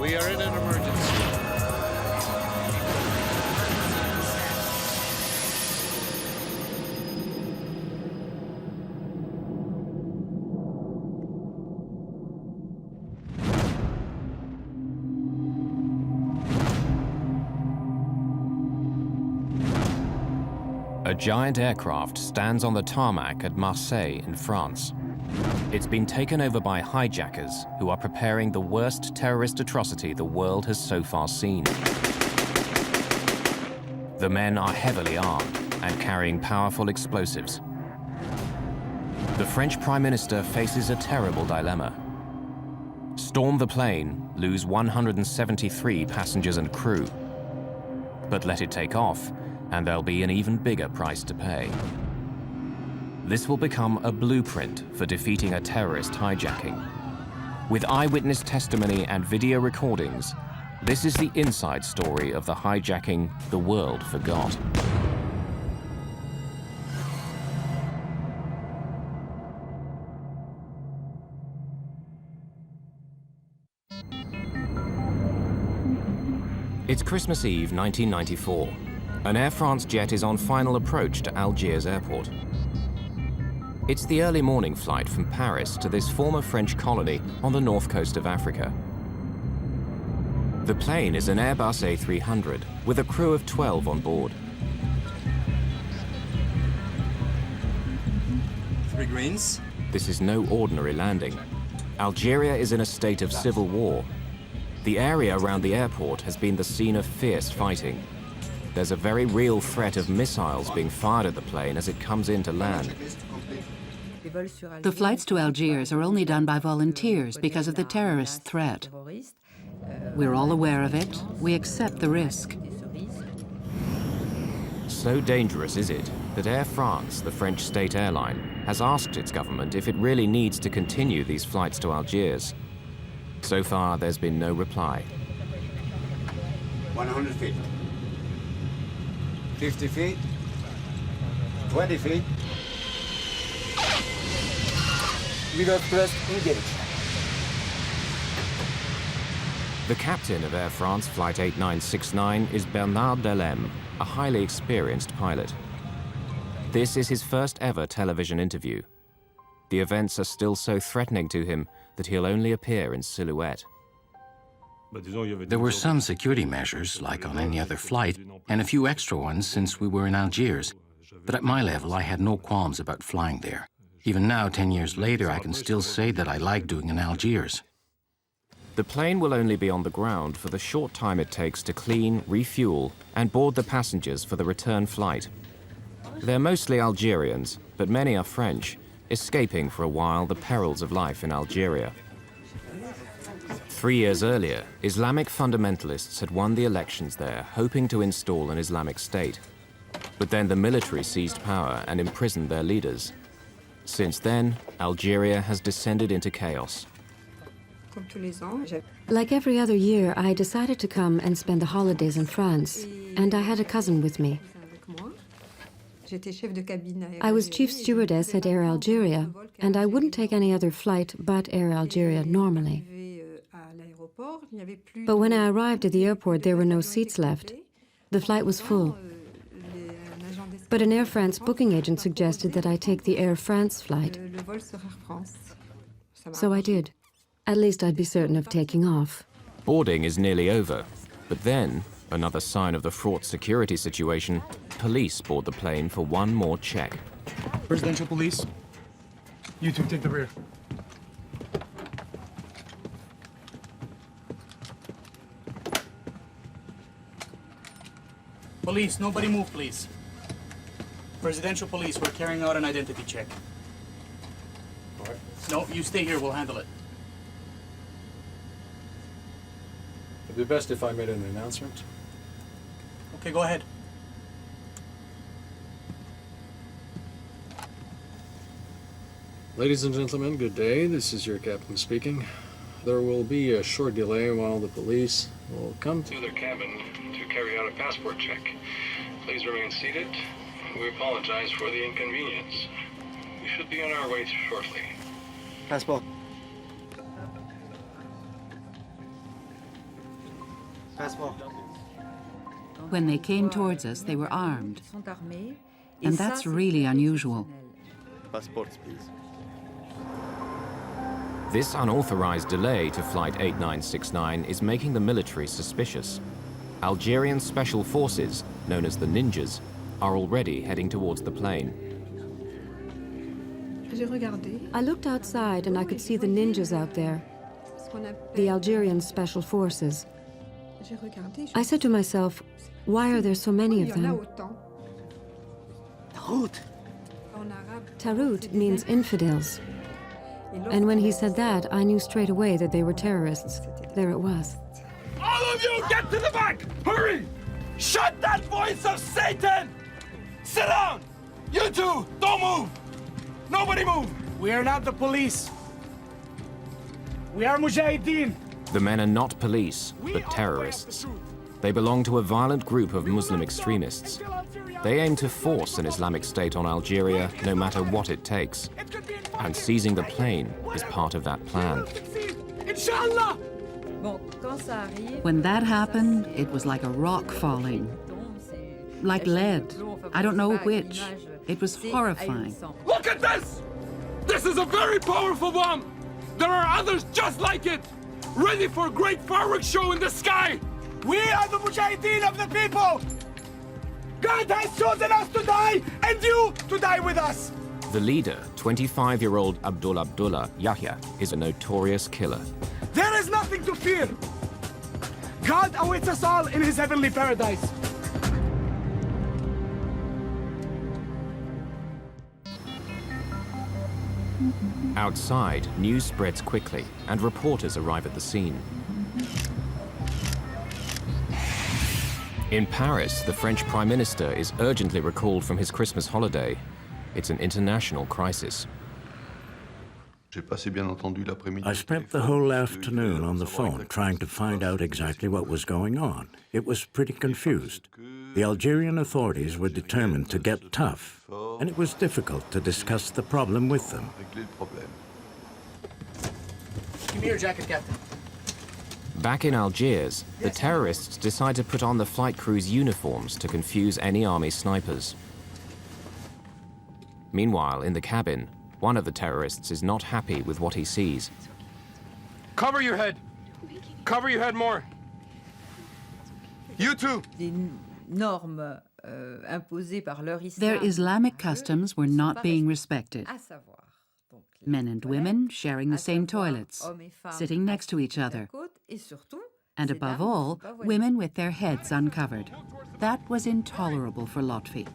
We are in an emergency. A giant aircraft stands on the tarmac at Marseille in France. It's been taken over by hijackers who are preparing the worst terrorist atrocity the world has so far seen. The men are heavily armed and carrying powerful explosives. The French Prime Minister faces a terrible dilemma. Storm the plane, lose 173 passengers and crew. But let it take off, and there'll be an even bigger price to pay. This will become a blueprint for defeating a terrorist hijacking. With eyewitness testimony and video recordings, this is the inside story of the hijacking the world forgot. It's Christmas Eve 1994. An Air France jet is on final approach to Algiers airport. It's the early morning flight from Paris to this former French colony on the north coast of Africa. The plane is an Airbus A300 with a crew of 12 on board. 3 greens. This is no ordinary landing. Algeria is in a state of civil war. The area around the airport has been the scene of fierce fighting. There's a very real threat of missiles being fired at the plane as it comes in to land. The flights to Algiers are only done by volunteers because of the terrorist threat. We're all aware of it. We accept the risk. So dangerous is it that Air France, the French state airline, has asked its government if it really needs to continue these flights to Algiers. So far, there's been no reply. 100 feet. 50 feet. 20 feet. Reload thrust engage. The captain of Air France Flight 8969 is Bernard Delem, a highly experienced pilot. This is his first ever television interview. The events are still so threatening to him that he'll only appear in silhouette. There were some security measures, like on any other flight, and a few extra ones since we were in Algiers. But at my level, I had no qualms about flying there. Even now, 10 years later, I can still say that I like doing in Algiers. The plane will only be on the ground for the short time it takes to clean, refuel, and board the passengers for the return flight. They're mostly Algerians, but many are French, escaping for a while the perils of life in Algeria. 3 years earlier, Islamic fundamentalists had won the elections there, hoping to install an Islamic state. But then the military seized power and imprisoned their leaders. Since then, Algeria has descended into chaos. Like every other year, I decided to come and spend the holidays in France, and I had a cousin with me. I was chief stewardess at Air Algeria, and I wouldn't take any other flight but Air Algeria normally. But when I arrived at the airport, there were no seats left. The flight was full. But an Air France booking agent suggested that I take the Air France flight. So I did. At least I'd be certain of taking off. Boarding is nearly over, but then, another sign of the fraught security situation, police board the plane for one more check. Presidential police, you two take the rear. Police, nobody move, please. Presidential police, we're carrying out an identity check. All right. No, you stay here, we'll handle it. It'd be best if I made an announcement. Okay, go ahead. Ladies and gentlemen, good day. This is your captain speaking. There will be a short delay while the police will come to their cabin to carry out a passport check. Please remain seated. We apologize for the inconvenience. We should be on our way shortly. Passport. When they came towards us, they were armed. And that's really unusual. Passports, please. This unauthorized delay to Flight 8969 is making the military suspicious. Algerian special forces, known as the Ninjas, are already heading towards the plane. I looked outside and I could see the ninjas out there, the Algerian special forces. I said to myself, why are there so many of them? Tarout means infidels. And when he said that, I knew straight away that they were terrorists. There it was. All of you, get to the back! Hurry! Shut that voice of Satan! Sit down! You two, don't move! Nobody move! We are not the police. We are Mujahideen. The men are not police, but terrorists. They belong to a violent group of Muslim extremists. They aim to force an Islamic State on Algeria, no matter what it takes. And seizing the plane is part of that plan. Inshallah! When that happened, it was like a rock falling. Like lead. I don't know which. It was horrifying. Look at this! This is a very powerful bomb! There are others just like it! Ready for a great fireworks show in the sky! We are the Mujahideen of the people! God has chosen us to die, and you to die with us! The leader, 25-year-old Abdullah Yahya, is a notorious killer. There is nothing to fear! God awaits us all in his heavenly paradise! Outside, news spreads quickly, and reporters arrive at the scene. In Paris, the French Prime Minister is urgently recalled from his Christmas holiday. It's an international crisis. I spent the whole afternoon on the phone trying to find out exactly what was going on. It was pretty confused. The Algerian authorities were determined to get tough, and it was difficult to discuss the problem with them. Give me your jacket, Captain. Back in Algiers, the terrorists decide to put on the flight crew's uniforms to confuse any army snipers. Meanwhile, in the cabin, one of the terrorists is not happy with what he sees. Cover your head! Cover your head more! You too! Their Islamic customs were not being respected. Men and women sharing the same toilets, sitting next to each other. And above all, women with their heads uncovered. That was intolerable for Lotfi,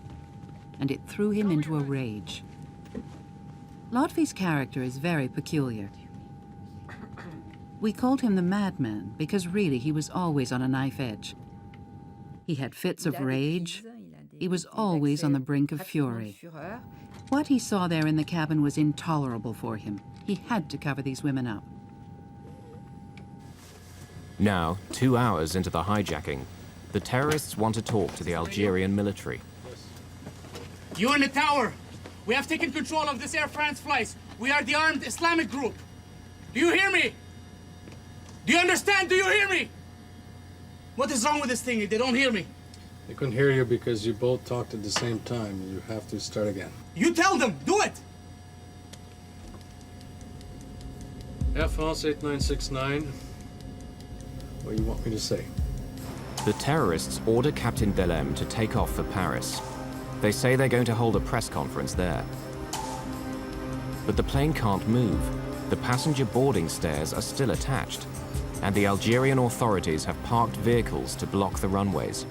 and it threw him into a rage. Lotfi's character is very peculiar. We called him the madman because really he was always on a knife edge. He had fits of rage. He was always on the brink of fury. What he saw there in the cabin was intolerable for him. He had to cover these women up. Now, 2 hours into the hijacking, the terrorists want to talk to the Algerian military. You in the tower! We have taken control of this Air France flights. We are the armed Islamic group. Do you hear me? Do you understand? Do you hear me? What is wrong with this thing? They don't hear me. They couldn't hear you because you both talked at the same time. You have to start again. You tell them. Do it. Air France 8969. What do you want me to say? The terrorists order Captain Delem to take off for Paris. They say they're going to hold a press conference there. But the plane can't move. The passenger boarding stairs are still attached, and the Algerian authorities have parked vehicles to block the runways.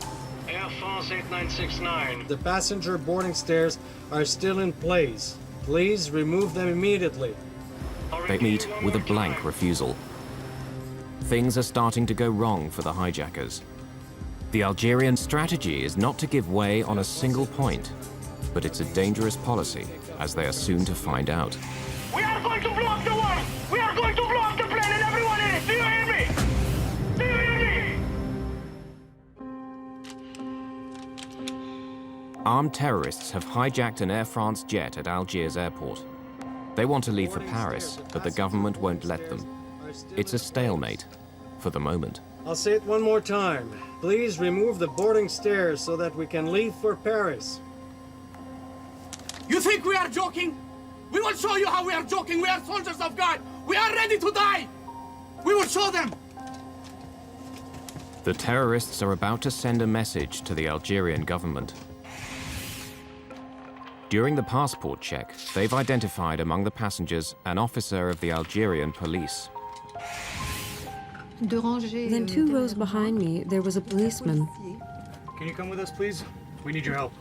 Air France 8969. The passenger boarding stairs are still in place. Please remove them immediately. They meet with a blank refusal. Things are starting to go wrong for the hijackers. The Algerian strategy is not to give way on a single point, but it's a dangerous policy, as they are soon to find out. We are going to blow up the wall! We are going to blow up the plane and everyone in it! Do you hear me? Do you hear me? Armed terrorists have hijacked an Air France jet at Algiers airport. They want to leave for Paris, but the government won't let them. It's a stalemate for the moment. I'll say it one more time. Please remove the boarding stairs so that we can leave for Paris. You think we are joking? We will show you how we are joking. We are soldiers of God. We are ready to die. We will show them. The terrorists are about to send a message to the Algerian government. During the passport check, they've identified among the passengers an officer of the Algerian police. Then 2 rows behind me, there was a policeman. Can you come with us, please? We need your help.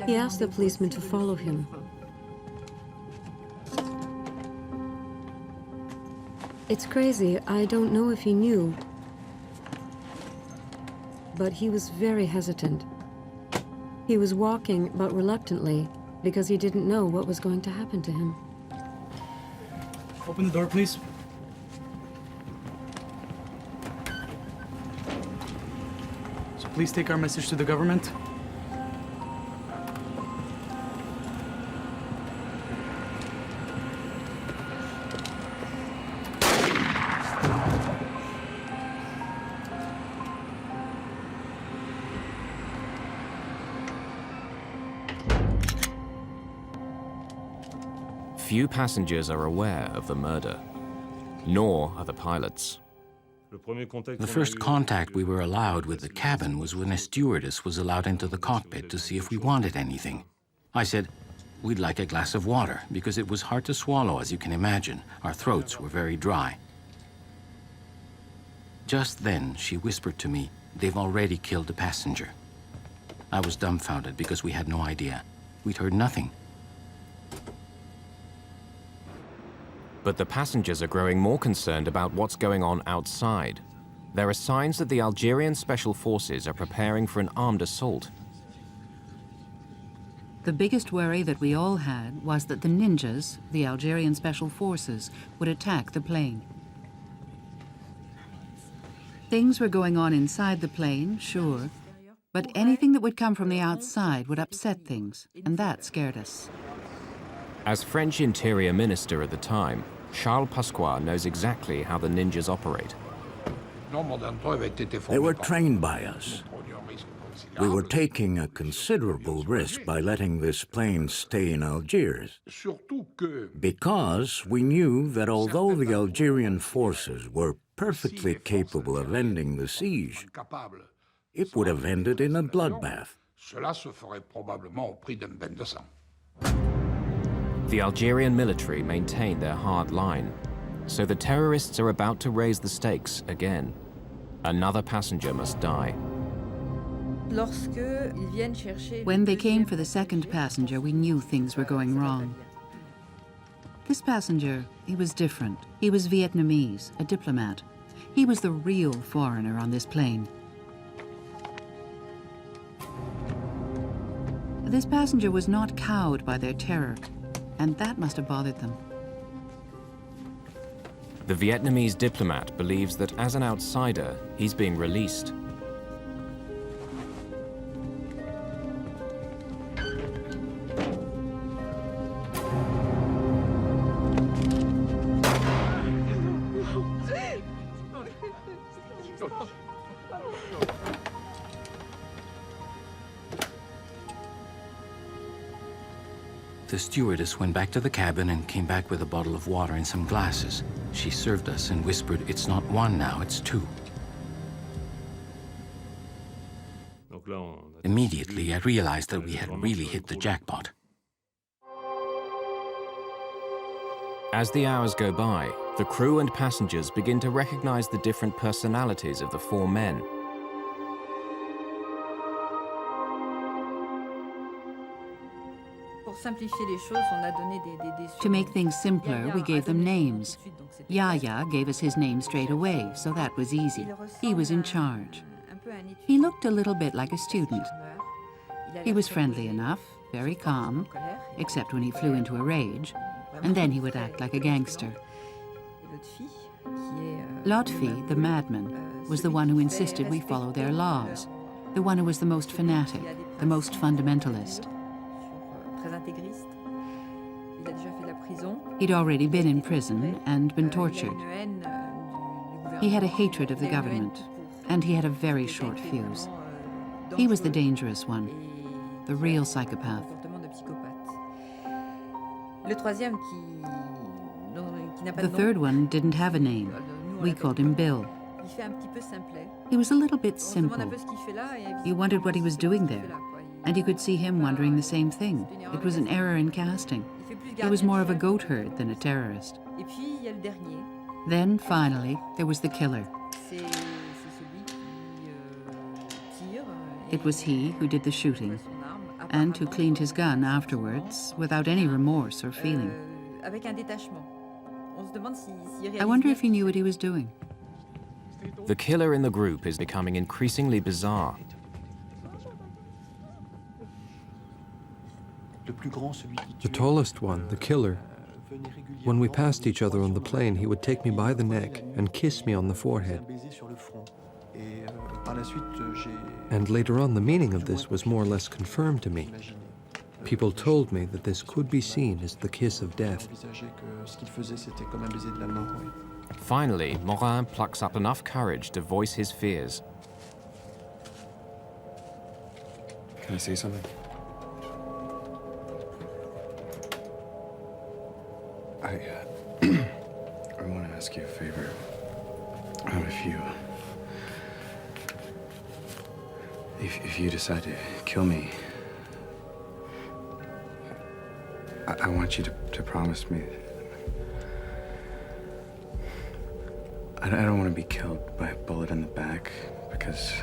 He asked the policeman to follow him. It's crazy, I don't know if he knew, but he was very hesitant. He was walking, but reluctantly, because he didn't know what was going to happen to him. Open the door, please. So please take our message to the government. Few passengers are aware of the murder, nor are the pilots. The first contact we were allowed with the cabin was when a stewardess was allowed into the cockpit to see if we wanted anything. I said, we'd like a glass of water, because it was hard to swallow, as you can imagine. Our throats were very dry. Just then, she whispered to me, they've already killed a passenger. I was dumbfounded because we had no idea. We'd heard nothing. But the passengers are growing more concerned about what's going on outside. There are signs that the Algerian Special Forces are preparing for an armed assault. The biggest worry that we all had was that the ninjas, the Algerian Special Forces, would attack the plane. Things were going on inside the plane, sure, but anything that would come from the outside would upset things, and that scared us. As French Interior Minister at the time, Charles Pasqua knows exactly how the ninjas operate. They were trained by us. We were taking a considerable risk by letting this plane stay in Algiers, because we knew that although the Algerian forces were perfectly capable of ending the siege, it would have ended in a bloodbath. The Algerian military maintained their hard line, so the terrorists are about to raise the stakes again. Another passenger must die. When they came for the second passenger, we knew things were going wrong. This passenger, he was different. He was Vietnamese, a diplomat. He was the real foreigner on this plane. This passenger was not cowed by their terror, and that must have bothered them. The Vietnamese diplomat believes that as an outsider, he's being released. The stewardess went back to the cabin and came back with a bottle of water and some glasses. She served us and whispered, it's not 1 now, it's 2. Immediately, I realized that we had really hit the jackpot. As the hours go by, the crew and passengers begin to recognize the different personalities of the 4 men. To make things simpler, we gave them names. Yaya gave us his name straight away, so that was easy. He was in charge. He looked a little bit like a student. He was friendly enough, very calm, except when he flew into a rage, and then he would act like a gangster. Lotfi, the madman, was the one who insisted we follow their laws, the one who was the most fanatic, the most fundamentalist. He'd already been in prison and been tortured. He had a hatred of the government, and he had a very short fuse. He was the dangerous one, the real psychopath. The third one didn't have a name. We called him Bill. He was a little bit simple. You wondered what he was doing there, and you could see him wondering the same thing. It was an error in casting. He was more of a goat herd than a terrorist. Then, finally, there was the killer. It was he who did the shooting, and who cleaned his gun afterwards without any remorse or feeling. I wonder if he knew what he was doing. The killer in the group is becoming increasingly bizarre. The tallest one, the killer, when we passed each other on the plane, he would take me by the neck and kiss me on the forehead. And later on, the meaning of this was more or less confirmed to me. People told me that this could be seen as the kiss of death. Finally, Morin plucks up enough courage to voice his fears. Can I say something? I want to ask you a favor. If you decide to kill me, I want you to promise me. I don't want to be killed by a bullet in the back, because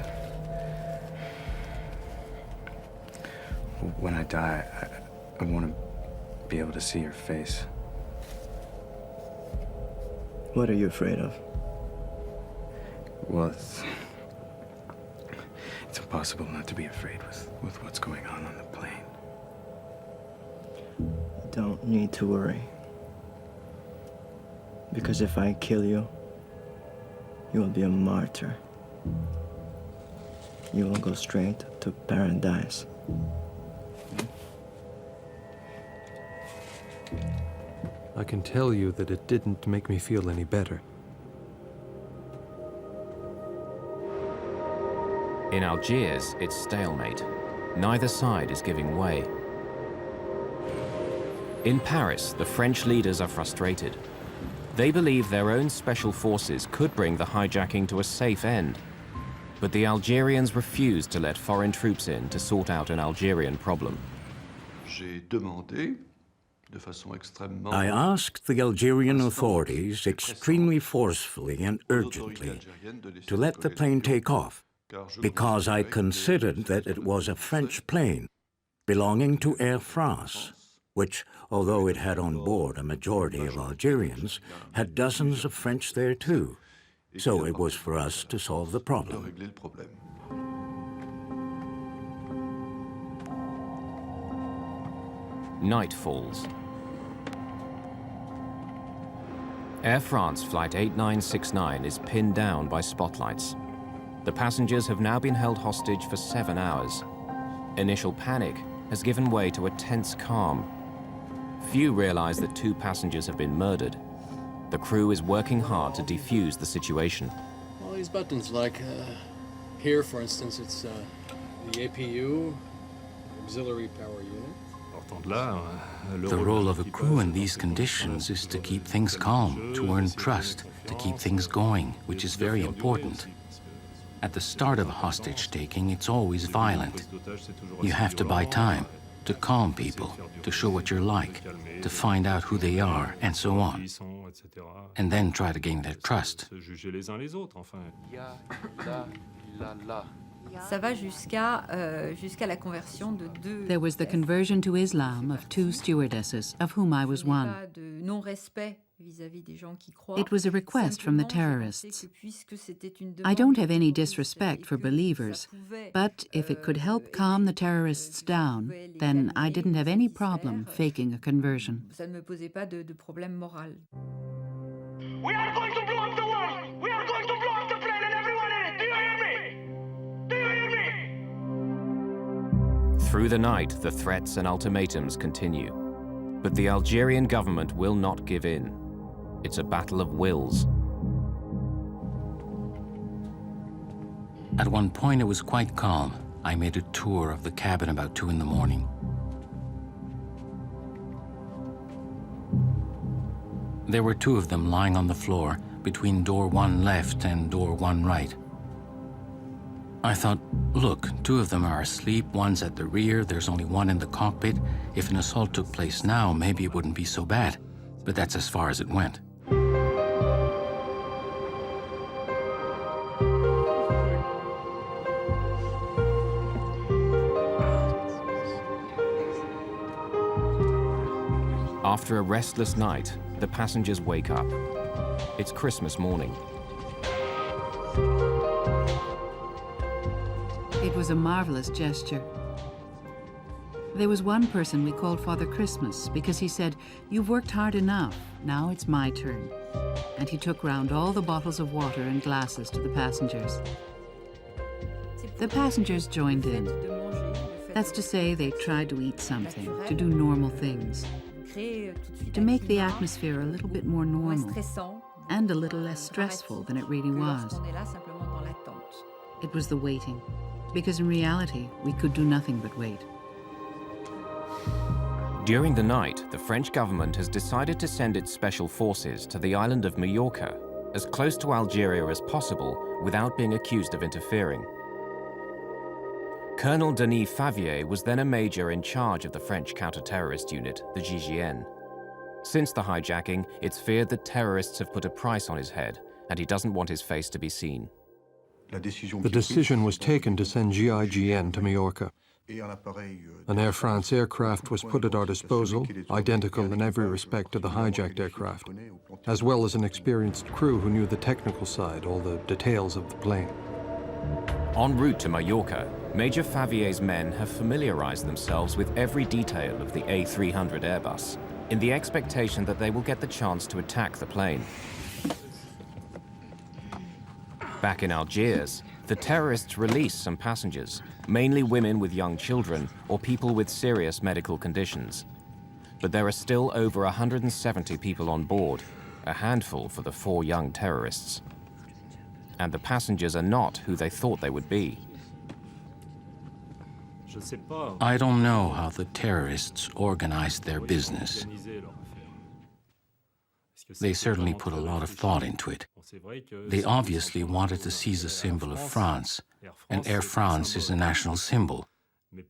when I die, I want to be able to see your face. What are you afraid of? Well, it's impossible not to be afraid with what's going on the plane. You don't need to worry. Because if I kill you, you will be a martyr. You will go straight to paradise. I can tell you that it didn't make me feel any better. In Algiers, it's stalemate. Neither side is giving way. In Paris, the French leaders are frustrated. They believe their own special forces could bring the hijacking to a safe end. But the Algerians refuse to let foreign troops in to sort out an Algerian problem. I asked the Algerian authorities extremely forcefully and urgently to let the plane take off, because I considered that it was a French plane belonging to Air France, which, although it had on board a majority of Algerians, had dozens of French there too. So it was for us to solve the problem. Night falls. Air France Flight 8969 is pinned down by spotlights. The passengers have now been held hostage for 7 hours. Initial panic has given way to a tense calm. Few realize that 2 passengers have been murdered. The crew is working hard to defuse the situation. All these buttons, like here, for instance, it's the APU, auxiliary power unit. The role of a crew in these conditions is to keep things calm, to earn trust, to keep things going, which is very important. At the start of a hostage-taking, it's always violent. You have to buy time, to calm people, to show what you're like, to find out who they are, and so on. And then try to gain their trust. There was the conversion to Islam of 2 stewardesses, of whom I was one. It was a request from the terrorists. I don't have any disrespect for believers, but if it could help calm the terrorists down, then I didn't have any problem faking a conversion. We are going to blow up the world! We are going to blow up the plane and everyone in it! Do you hear me? Do you hear me? Through the night, the threats and ultimatums continue. But the Algerian government will not give in. It's a battle of wills. At one point, it was quite calm. I made a tour of the cabin about 2 in the morning. There were 2 of them lying on the floor between door 1 left and door 1 right. I thought, look, 2 of them are asleep, one's at the rear, there's only 1 in the cockpit. If an assault took place now, maybe it wouldn't be so bad. But that's as far as it went. After a restless night, the passengers wake up. It's Christmas morning. It was a marvelous gesture. There was one person we called Father Christmas because he said, "You've worked hard enough, now it's my turn." And he took round all the bottles of water and glasses to the passengers. The passengers joined in. That's to say, they tried to eat something, to do normal things, to make the atmosphere a little bit more normal and a little less stressful than it really was. It was the waiting, because in reality, we could do nothing but wait. During the night, the French government has decided to send its special forces to the island of Majorca, as close to Algeria as possible without being accused of interfering. Colonel Denis Favier was then a major in charge of the French counter-terrorist unit, the GIGN. Since the hijacking, it's feared that terrorists have put a price on his head, and he doesn't want his face to be seen. The decision was taken to send GIGN to Majorca. An Air France aircraft was put at our disposal, identical in every respect to the hijacked aircraft, as well as an experienced crew who knew the technical side, all the details of the plane. En route to Majorca, Major Favier's men have familiarized themselves with every detail of the A300 Airbus, in the expectation that they will get the chance to attack the plane. Back in Algiers, the terrorists release some passengers, mainly women with young children or people with serious medical conditions. But there are still over 170 people on board, a handful for the 4 young terrorists. And the passengers are not who they thought they would be. I don't know how the terrorists organized their business. They certainly put a lot of thought into it. They obviously wanted to seize a symbol of France, and Air France is a national symbol.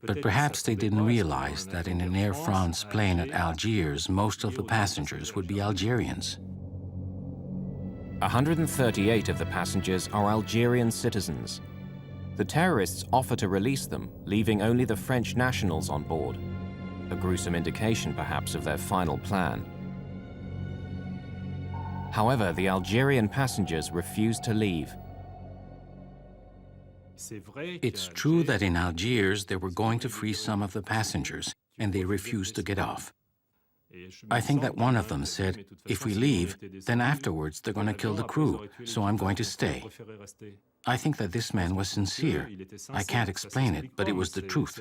But perhaps they didn't realize that in an Air France plane at Algiers, most of the passengers would be Algerians. 138 of the passengers are Algerian citizens. The terrorists offer to release them, leaving only the French nationals on board. A gruesome indication, perhaps, of their final plan. However, the Algerian passengers refuse to leave. It's true that in Algiers they were going to free some of the passengers, and they refused to get off. I think that one of them said, if we leave, then afterwards they're going to kill the crew, so I'm going to stay. I think that this man was sincere. I can't explain it, but it was the truth.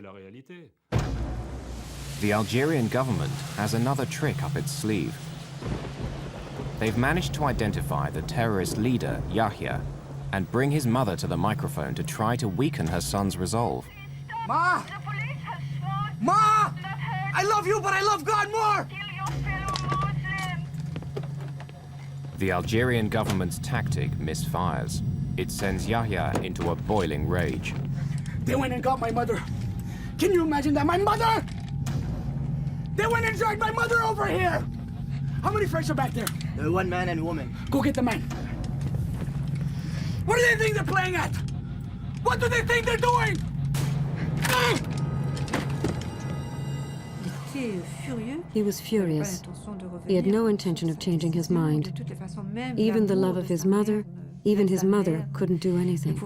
The Algerian government has another trick up its sleeve. They've managed to identify the terrorist leader, Yahya, and bring his mother to the microphone to try to weaken her son's resolve. Ma! Ma! I love you, but I love God more! The Algerian government's tactic misfires. It sends Yahya into a boiling rage. They went and got my mother. Can you imagine that? My mother! They went and dragged my mother over here! How many French are back there? 1 man and woman. Go get the man. What do they think they're playing at? What do they think they're doing? He was furious. He had no intention of changing his mind. Even the love of his mother, even his mother couldn't do anything.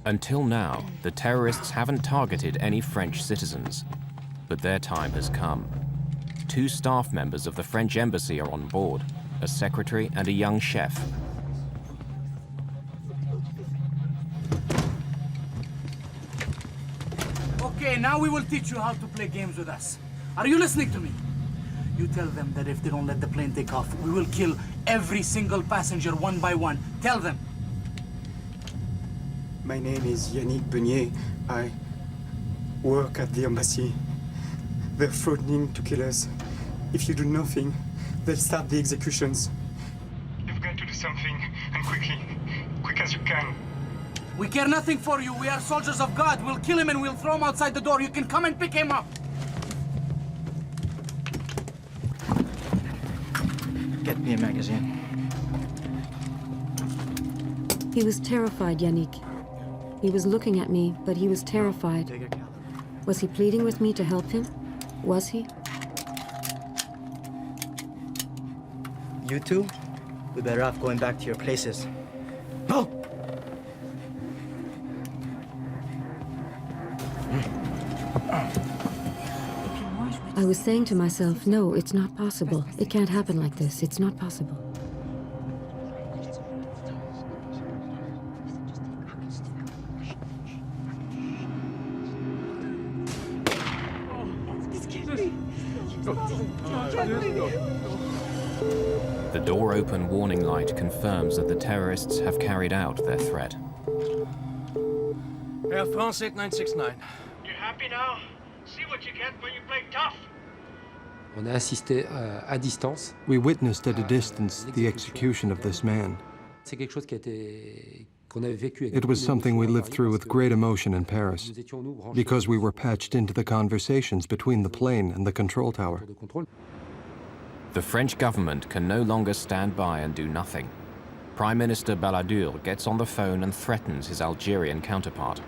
Until now, the terrorists haven't targeted any French citizens. But their time has come. 2 staff members of the French embassy are on board, a secretary and a young chef. Okay, now we will teach you how to play games with us. Are you listening to me? You tell them that if they don't let the plane take off, we will kill every single passenger 1 by 1. Tell them. My name is Yannick Beunier. I work at the embassy. They're threatening to kill us. If you do nothing, they'll start the executions. You've got to do something, and quickly. Quick as you can. We care nothing for you. We are soldiers of God. We'll kill him and we'll throw him outside the door. You can come and pick him up. Get me a magazine. He was terrified, Yannick. He was looking at me, but he was terrified. Was he pleading with me to help him? Was he? You two, we better off going back to your places. Go! I was saying to myself, no, it's not possible. It can't happen like this. It's not possible. The door-open warning light confirms that the terrorists have carried out their threat. Air France 8969. You happy now? See what you get when you play tough. On a assisté à distance. We witnessed at a distance the execution of this man. C'est quelque chose qui a été qu'on avait vécu. It was something we lived through with great emotion in Paris, because we were patched into the conversations between the plane and the control tower. The French government can no longer stand by and do nothing. Prime Minister Balladur gets on the phone and threatens his Algerian counterpart.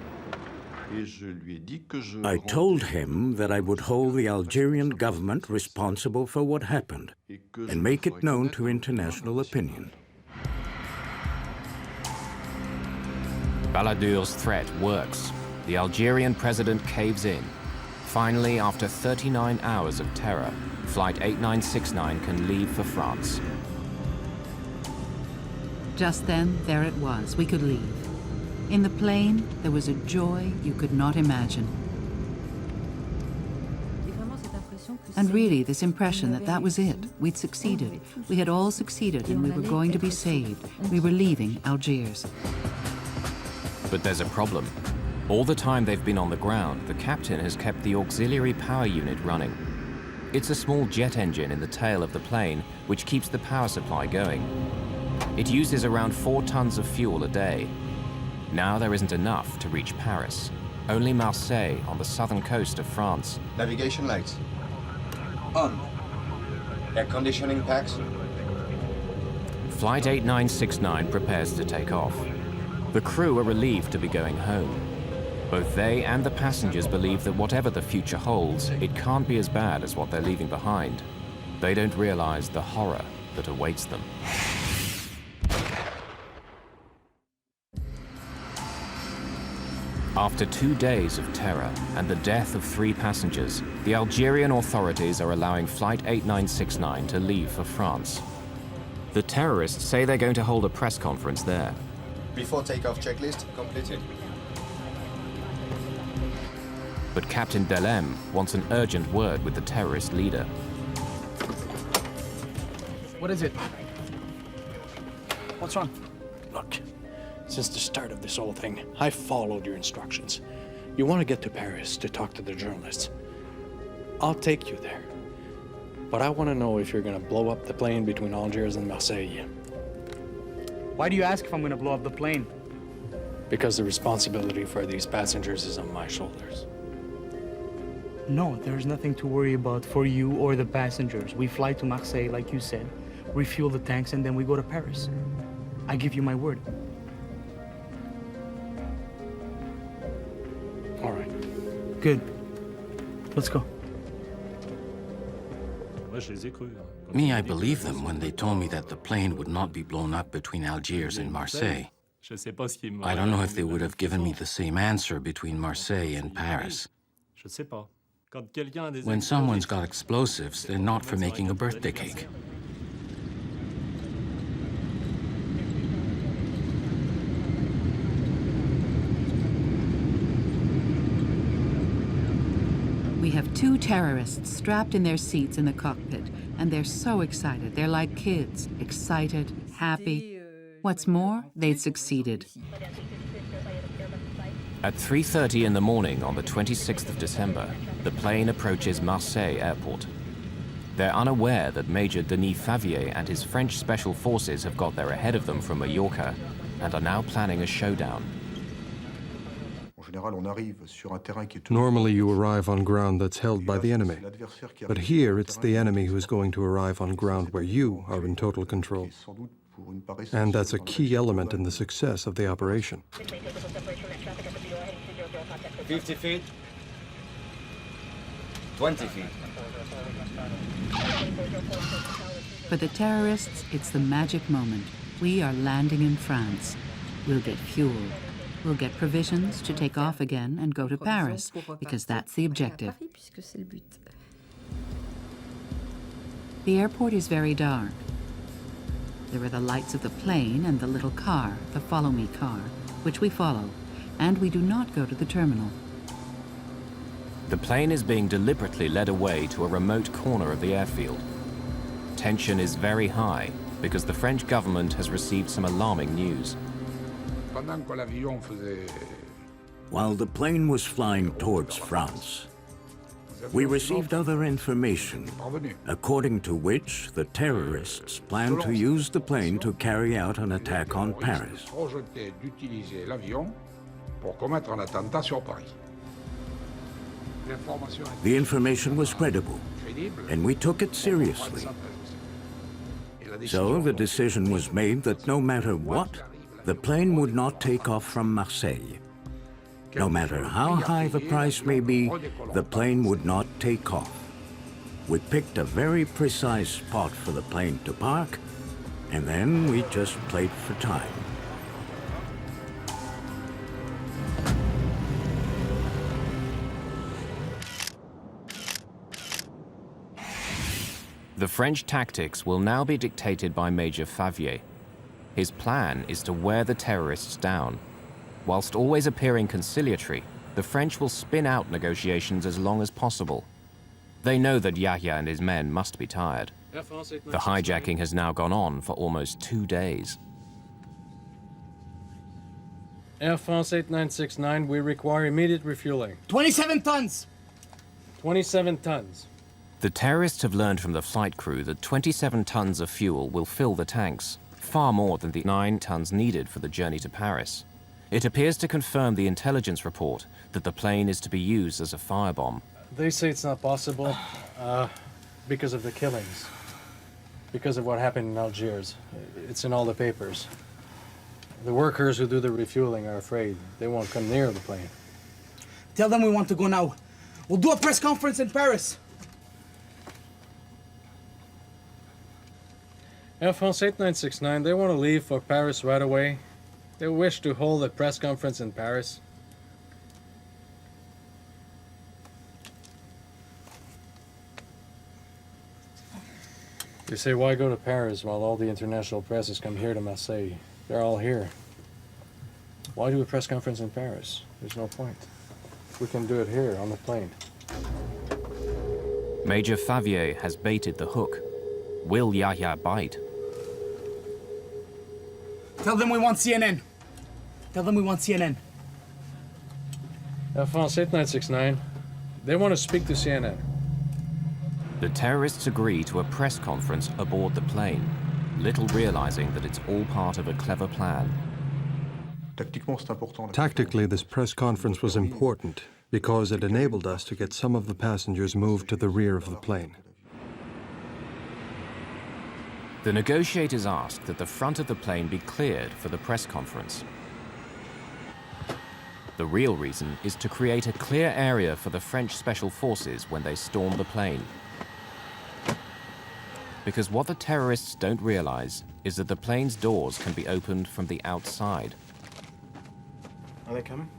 I told him that I would hold the Algerian government responsible for what happened and make it known to international opinion. Balladur's threat works. The Algerian president caves in. Finally, after 39 hours of terror, Flight 8969 can leave for France. Just then, there it was. We could leave. In the plane, there was a joy you could not imagine. And really, this impression that that was it. We'd succeeded. We had all succeeded, and we were going to be saved. We were leaving Algiers. But there's a problem. All the time they've been on the ground, the captain has kept the auxiliary power unit running. It's a small jet engine in the tail of the plane which keeps the power supply going. It uses around 4 tons of fuel a day. Now there isn't enough to reach Paris. Only Marseille on the southern coast of France. Navigation lights. On. Air conditioning packs. Flight 8969 prepares to take off. The crew are relieved to be going home. Both they and the passengers believe that whatever the future holds, it can't be as bad as what they're leaving behind. They don't realize the horror that awaits them. After 2 days of terror and the death of 3 passengers, the Algerian authorities are allowing Flight 8969 to leave for France. The terrorists say they're going to hold a press conference there. Before takeoff checklist completed. But Captain Delem wants an urgent word with the terrorist leader. What is it? What's wrong? Look, since the start of this whole thing, I followed your instructions. You want to get to Paris to talk to the journalists. I'll take you there. But I want to know if you're going to blow up the plane between Algiers and Marseille. Why do you ask if I'm going to blow up the plane? Because the responsibility for these passengers is on my shoulders. No, there's nothing to worry about for you or the passengers. We fly to Marseille, like you said, refuel the tanks, and then we go to Paris. I give you my word. All right. Good. Let's go. Me, I believed them when they told me that the plane would not be blown up between Algiers and Marseille. I don't know if they would have given me the same answer between Marseille and Paris. When someone's got explosives, they're not for making a birthday cake. We have 2 terrorists strapped in their seats in the cockpit, and they're so excited. They're like kids, excited, happy. What's more, they'd succeeded. At 3:30 in the morning on the 26th of December, the plane approaches Marseille airport. They're unaware that Major Denis Favier and his French special forces have got there ahead of them from Mallorca and are now planning a showdown. Normally you arrive on ground that's held by the enemy, but here it's the enemy who's going to arrive on ground where you are in total control. And that's a key element in the success of the operation. 50 feet. 20 feet. For the terrorists, it's the magic moment. We are landing in France. We'll get fuel. We'll get provisions to take off again and go to Paris, because that's the objective. The airport is very dark. There are the lights of the plane and the little car, the Follow Me car, which we follow, and we do not go to the terminal. The plane is being deliberately led away to a remote corner of the airfield. Tension is very high because the French government has received some alarming news. While the plane was flying towards France, we received other information, according to which the terrorists plan to use the plane to carry out an attack on Paris. The information was credible, and we took it seriously. So the decision was made that no matter what, the plane would not take off from Marseille. No matter how high the price may be, the plane would not take off. We picked a very precise spot for the plane to park, and then we just played for time. The French tactics will now be dictated by Major Favier. His plan is to wear the terrorists down. Whilst always appearing conciliatory, the French will spin out negotiations as long as possible. They know that Yahya and his men must be tired. The hijacking has now gone on for almost 2 days. Air France 8969, we require immediate refueling. 27 tons! 27 tons. The terrorists have learned from the flight crew that 27 tons of fuel will fill the tanks, far more than the 9 tons needed for the journey to Paris. It appears to confirm the intelligence report that the plane is to be used as a firebomb. They say it's not possible because of the killings, because of what happened in Algiers. It's in all the papers. The workers who do the refueling are afraid. They won't come near the plane. Tell them we want to go now. We'll do a press conference in Paris. Air France 8969, they want to leave for Paris right away. They wish to hold a press conference in Paris. You say, why go to Paris while all the international press has come here to Marseille? They're all here. Why do a press conference in Paris? There's no point. We can do it here on the plane. Major Favier has baited the hook. Will Yahya bite? Tell them we want CNN. Tell them we want CNN. Air France 8969, they want to speak to CNN. The terrorists agree to a press conference aboard the plane, little realizing that it's all part of a clever plan. Tactically, this press conference was important because it enabled us to get some of the passengers moved to the rear of the plane. The negotiators asked that the front of the plane be cleared for the press conference. The real reason is to create a clear area for the French special forces when they storm the plane. Because what the terrorists don't realize is that the plane's doors can be opened from the outside. Are they coming?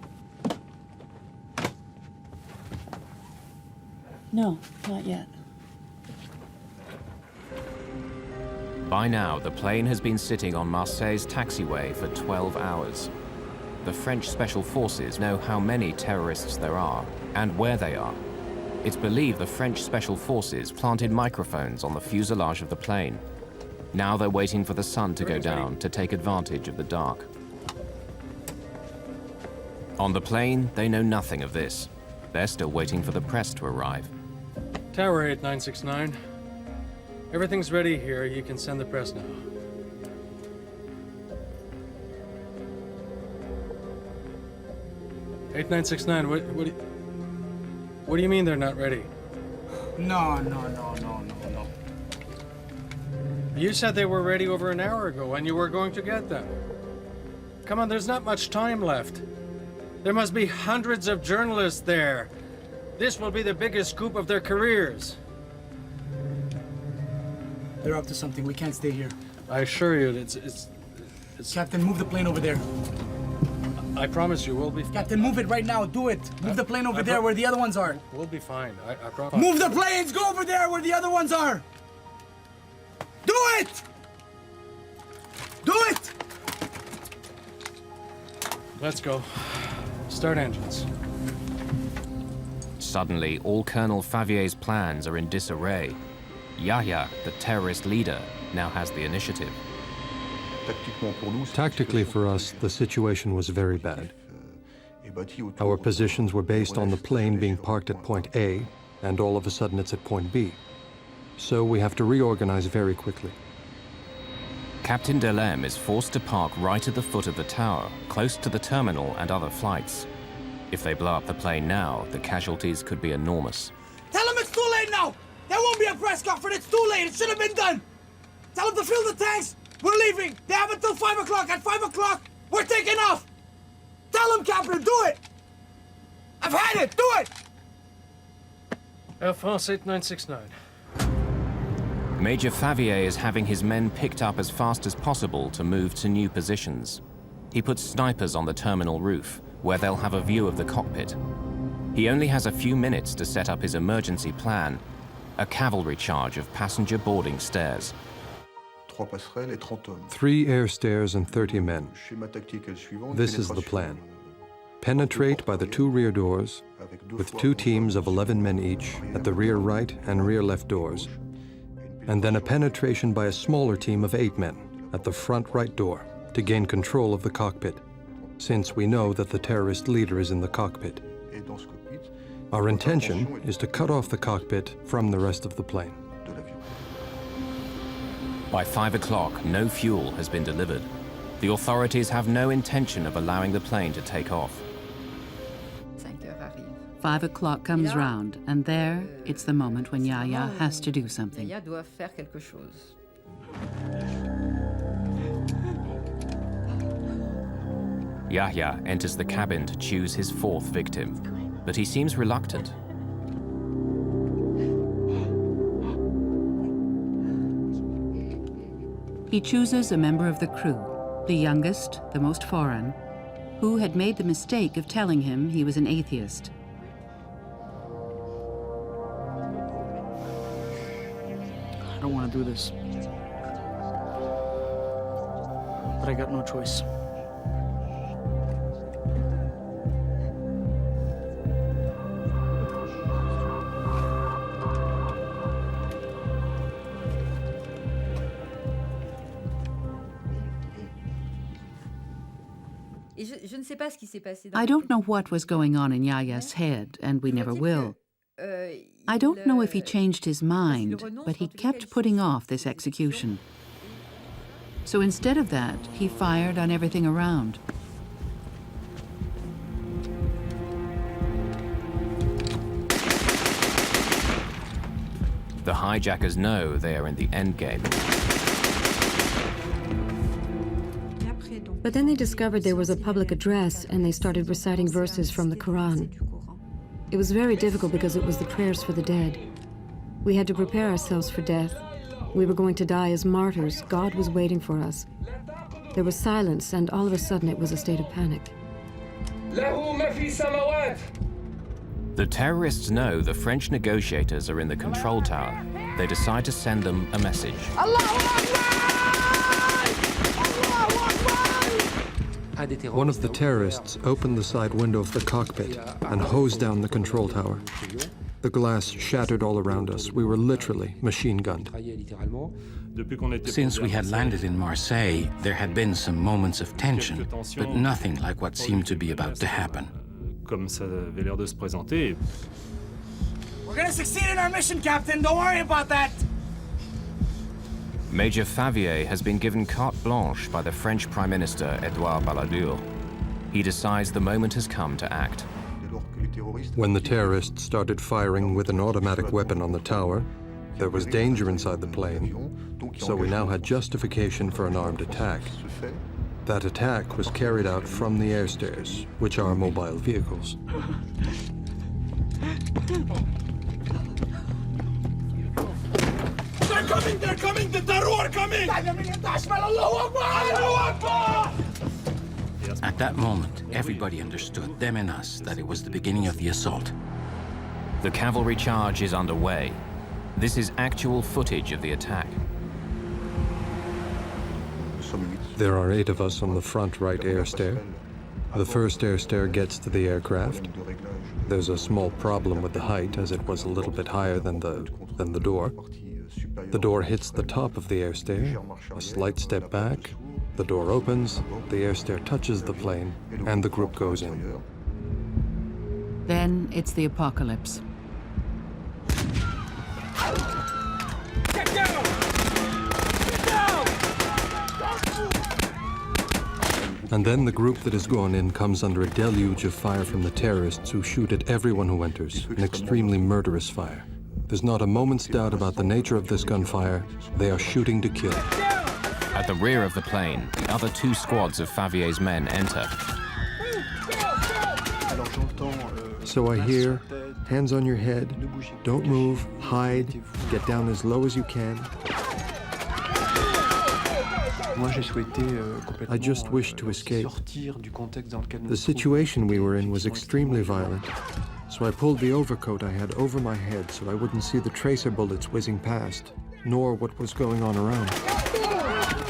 No, not yet. By now, the plane has been sitting on Marseille's taxiway for 12 hours. The French special forces know how many terrorists there are and where they are. It's believed the French special forces planted microphones on the fuselage of the plane. Now they're waiting for the sun to go down to take advantage of the dark. On the plane, they know nothing of this. They're still waiting for the press to arrive. Tower 8969. Everything's ready here. You can send the press now. (8969). What do you mean they're not ready? No. You said they were ready over an hour ago, and you were going to get them. Come on, there's not much time left. There must be hundreds of journalists there. This will be the biggest scoop of their careers. They're up to something. We can't stay here. I assure you, it's... Captain, move the plane over there. I promise you, we'll be... Captain, move it right now. Do it. Move the plane over there where the other ones are. We'll be fine. I promise. Move the planes! Go over there where the other ones are! Do it! Do it! Let's go. Start engines. Suddenly, all Colonel Favier's plans are in disarray. Yahya, the terrorist leader, now has the initiative. Tactically for us, the situation was very bad. Our positions were based on the plane being parked at point A, and all of a sudden it's at point B. So we have to reorganize very quickly. Captain Delem is forced to park right at the foot of the tower, close to the terminal and other flights. If they blow up the plane now, the casualties could be enormous. Tell them it's too late now! There won't be a press conference. It's too late. It should have been done. Tell them to fill the tanks. We're leaving. They have until 5 o'clock. At 5 o'clock, we're taking off. Tell them, Captain, do it. I've had it. Do it. Air France 8969. Major Favier is having his men picked up as fast as possible to move to new positions. He puts snipers on the terminal roof, where they'll have a view of the cockpit. He only has a few minutes to set up his emergency plan, a cavalry charge of passenger boarding stairs. 3 air stairs and 30 men. This is the plan. Penetrate by the 2 rear doors, with 2 teams of 11 men each at the rear right and rear left doors, and then a penetration by a smaller team of 8 men at the front right door to gain control of the cockpit, since we know that the terrorist leader is in the cockpit. Our intention is to cut off the cockpit from the rest of the plane. By 5 o'clock, no fuel has been delivered. The authorities have no intention of allowing the plane to take off. 5 o'clock comes round, and there, it's the moment when Yahya has to do something. Yahya enters the cabin to choose his 4th victim, but he seems reluctant. He chooses a member of the crew, the youngest, the most foreign, who had made the mistake of telling him he was an atheist. I don't want to do this. But I got no choice. I don't know what was going on in Yahya's head, and we never will. I don't know if he changed his mind, but he kept putting off this execution. So instead of that, he fired on everything around. The hijackers know they are in the endgame. But then they discovered there was a public address, and they started reciting verses from the Quran. It was very difficult because it was the prayers for the dead. We had to prepare ourselves for death. We were going to die as martyrs. God was waiting for us. There was silence, and all of a sudden it was a state of panic. The terrorists know the French negotiators are in the control tower. They decide to send them a message. One of the terrorists opened the side window of the cockpit and hosed down the control tower. The glass shattered all around us. We were literally machine gunned. Since we had landed in Marseille, there had been some moments of tension, but nothing like what seemed to be about to happen. Comme ça avait l'air de se présenter. We're gonna succeed in our mission, Captain. Don't worry about that. Major Favier has been given carte blanche by the French Prime Minister Edouard Balladur. He decides the moment has come to act. When the terrorists started firing with an automatic weapon on the tower, there was danger inside the plane, so we now had justification for an armed attack. That attack was carried out from the air stairs, which are mobile vehicles. They're coming! The Taru are coming! At that moment, everybody understood, them and us, that it was the beginning of the assault. The cavalry charge is underway. This is actual footage of the attack. There are 8 of us on the front right air stair. The first air stair gets to the aircraft. There's a small problem with the height, as it was a little bit higher than the door. The door hits the top of the air stair, a slight step back, the door opens, the air stair touches the plane, and the group goes in. Then it's the apocalypse. Get down! Get down! And then the group that has gone in comes under a deluge of fire from the terrorists who shoot at everyone who enters, an extremely murderous fire. There's not a moment's doubt about the nature of this gunfire. They are shooting to kill. At the rear of the plane, the other 2 squads of Favier's men enter. So I hear, hands on your head, don't move, hide, get down as low as you can. I just wished to escape. The situation we were in was extremely violent, so I pulled the overcoat I had over my head so I wouldn't see the tracer bullets whizzing past, nor what was going on around.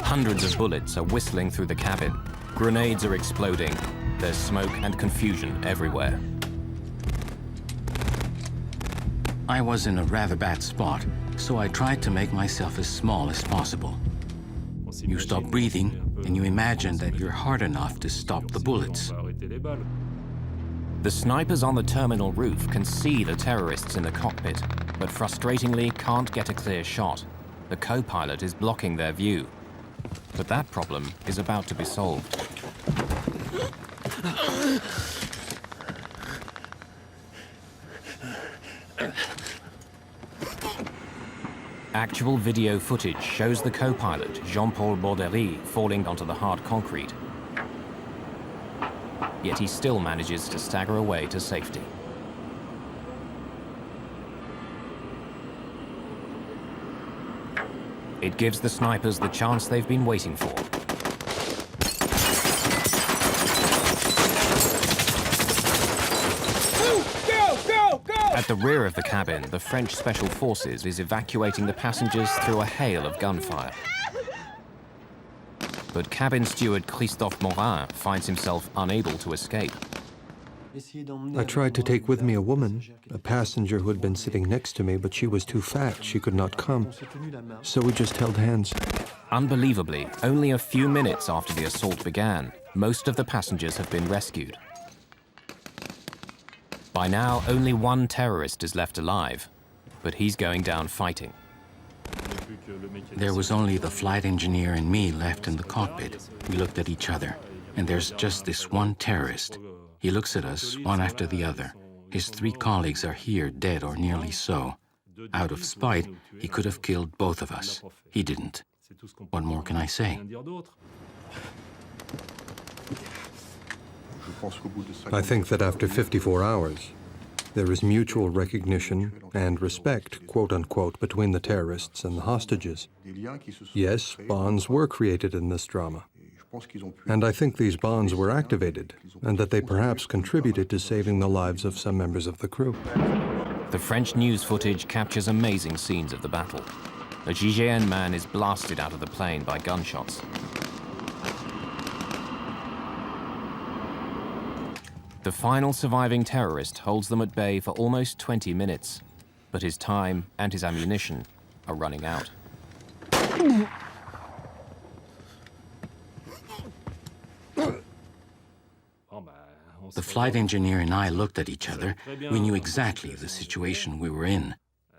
Hundreds of bullets are whistling through the cabin. Grenades are exploding. There's smoke and confusion everywhere. I was in a rather bad spot, so I tried to make myself as small as possible. You stop breathing, and you imagine that you're hard enough to stop the bullets. The snipers on the terminal roof can see the terrorists in the cockpit, but frustratingly can't get a clear shot. The co-pilot is blocking their view. But that problem is about to be solved. Actual video footage shows the co-pilot, Jean-Paul Borderie, falling onto the hard concrete. Yet he still manages to stagger away to safety. It gives the snipers the chance they've been waiting for. At the rear of the cabin, the French Special Forces is evacuating the passengers through a hail of gunfire. But cabin steward Christophe Morin finds himself unable to escape. I tried to take with me a woman, a passenger who had been sitting next to me, but she was too fat, she could not come. So we just held hands. Unbelievably, only a few minutes after the assault began, most of the passengers have been rescued. By now, only 1 terrorist is left alive, but he's going down fighting. There was only the flight engineer and me left in the cockpit. We looked at each other, and there's just this one terrorist. He looks at us, one after the other. His 3 colleagues are here, dead or nearly so. Out of spite, he could have killed both of us. He didn't. What more can I say? I think that after 54 hours, there is mutual recognition and respect, quote-unquote, between the terrorists and the hostages. Yes, bonds were created in this drama. And I think these bonds were activated, and that they perhaps contributed to saving the lives of some members of the crew. The French news footage captures amazing scenes of the battle. A GIGN man is blasted out of the plane by gunshots. The The final surviving terrorist holds them at bay for almost 20 minutes, but his time and his ammunition are running out. The flight engineer and I looked at each other. We knew exactly the situation we were in.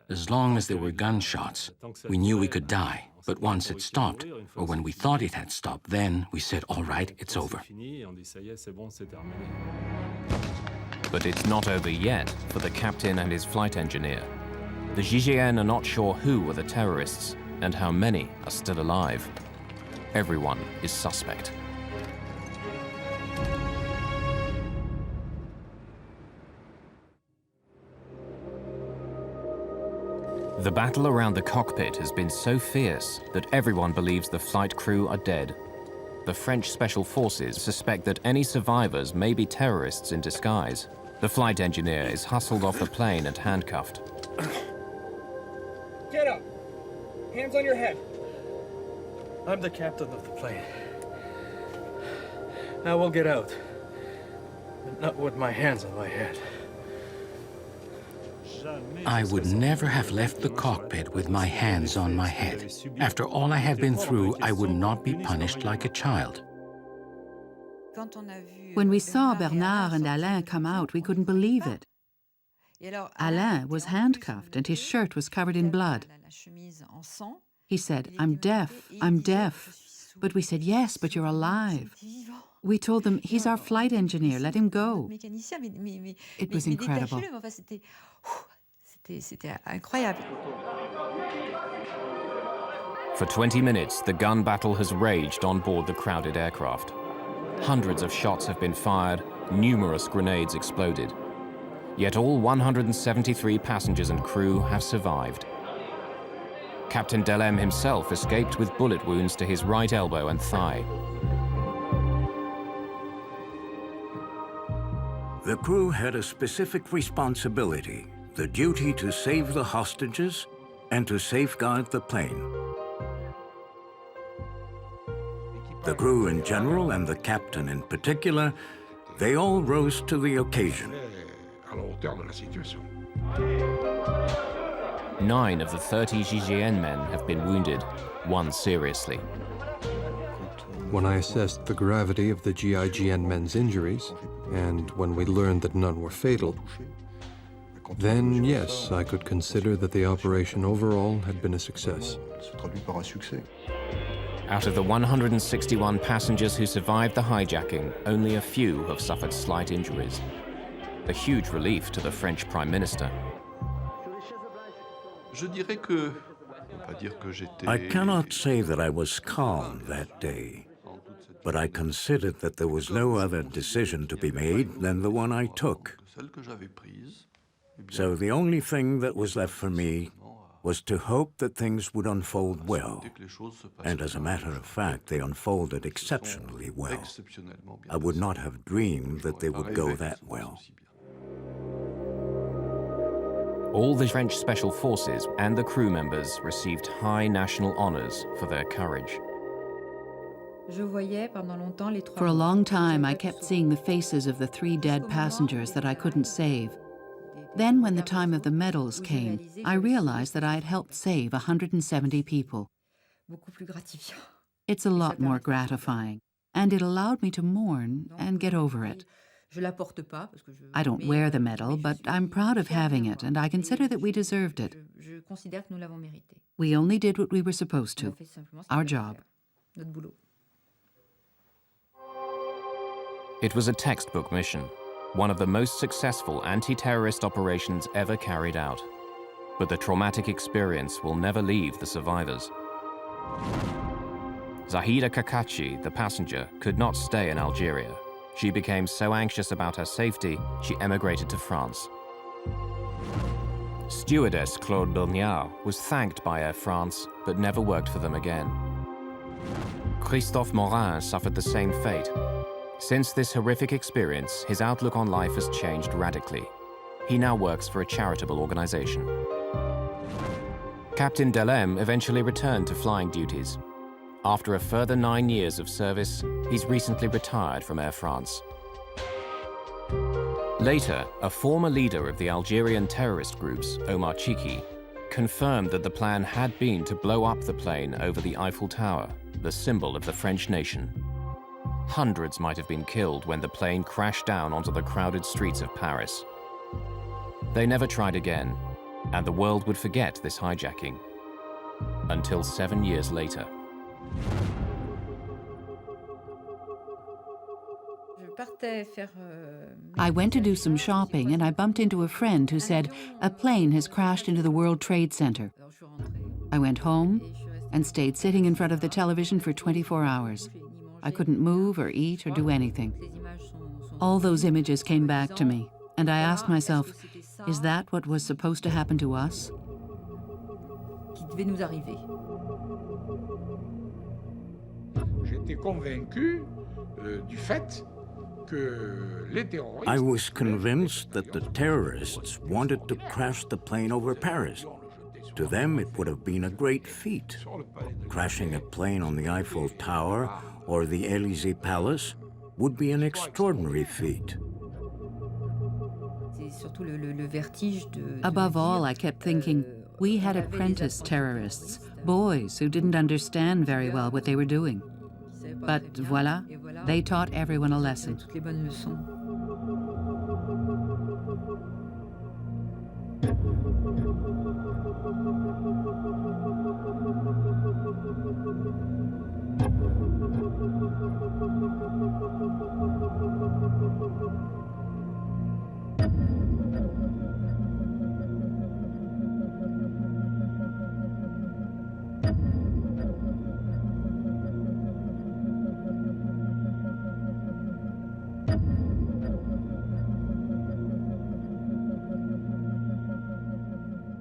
As long as there were gunshots, we knew we could die. But once it stopped, or when we thought it had stopped, then we said, all right, it's over. But it's not over yet for the captain and his flight engineer. The GIGN are not sure who were the terrorists and how many are still alive. Everyone is suspect. The battle around the cockpit has been so fierce that everyone believes the flight crew are dead. The French special forces suspect that any survivors may be terrorists in disguise. The flight engineer is hustled off the plane and handcuffed. Get up! Hands on your head. I'm the captain of the plane. I will get out, but not with my hands on my head. I would never have left the cockpit with my hands on my head. After all I have been through, I would not be punished like a child. When we saw Bernard and Alain come out, we couldn't believe it. Alain was handcuffed and his shirt was covered in blood. He said, "I'm deaf, I'm deaf." But we said, "Yes, but you're alive." We told them, "He's our flight engineer, let him go." It was incredible. For 20 minutes, the gun battle has raged on board the crowded aircraft. Hundreds of shots have been fired, numerous grenades exploded. Yet all 173 passengers and crew have survived. Captain Delem himself escaped with bullet wounds to his right elbow and thigh. The crew had a specific responsibility, the duty to save the hostages and to safeguard the plane. The crew in general and the captain in particular, they all rose to the occasion. 9 of the 30 GIGN men have been wounded, 1 seriously. When I assessed the gravity of the GIGN men's injuries, and when we learned that none were fatal, then yes, I could consider that the operation overall had been a success. Out of the 161 passengers who survived the hijacking, only a few have suffered slight injuries. A huge relief to the French Prime Minister. I cannot say that I was calm that day, but I considered that there was no other decision to be made than the one I took. So the only thing that was left for me was to hope that things would unfold well. And as a matter of fact, they unfolded exceptionally well. I would not have dreamed that they would go that well. All the French special forces and the crew members received high national honors for their courage. For a long time, I kept seeing the faces of the 3 dead passengers that I couldn't save. Then, when the time of the medals came, I realized that I had helped save 170 people. It's a lot more gratifying, and it allowed me to mourn and get over it. I don't wear the medal, but I'm proud of having it, and I consider that we deserved it. We only did what we were supposed to, our job. It was a textbook mission, one of the most successful anti-terrorist operations ever carried out. But the traumatic experience will never leave the survivors. Zahida Kakachi, the passenger, could not stay in Algeria. She became so anxious about her safety, she emigrated to France. Stewardess Claude Bernard was thanked by Air France, but never worked for them again. Christophe Morin suffered the same fate. Since this horrific experience, his outlook on life has changed radically. He now works for a charitable organization. Captain Delem eventually returned to flying duties. After a further 9 years of service, he's recently retired from Air France. Later, a former leader of the Algerian terrorist groups, Omar Chiki, confirmed that the plan had been to blow up the plane over the Eiffel Tower, the symbol of the French nation. Hundreds might have been killed when the plane crashed down onto the crowded streets of Paris. They never tried again, and the world would forget this hijacking. Until 7 years later. I went to do some shopping and I bumped into a friend who said a plane has crashed into the World Trade Center. I went home and stayed sitting in front of the television for 24 hours. I couldn't move or eat or do anything. All those images came back to me, and I asked myself, is that what was supposed to happen to us? I was convinced that the terrorists wanted to crash the plane over Paris. To them, it would have been a great feat. Crashing a plane on the Eiffel Tower or the Élysée Palace would be an extraordinary feat. Above all, I kept thinking, we had apprentice terrorists, boys who didn't understand very well what they were doing. But voila, they taught everyone a lesson.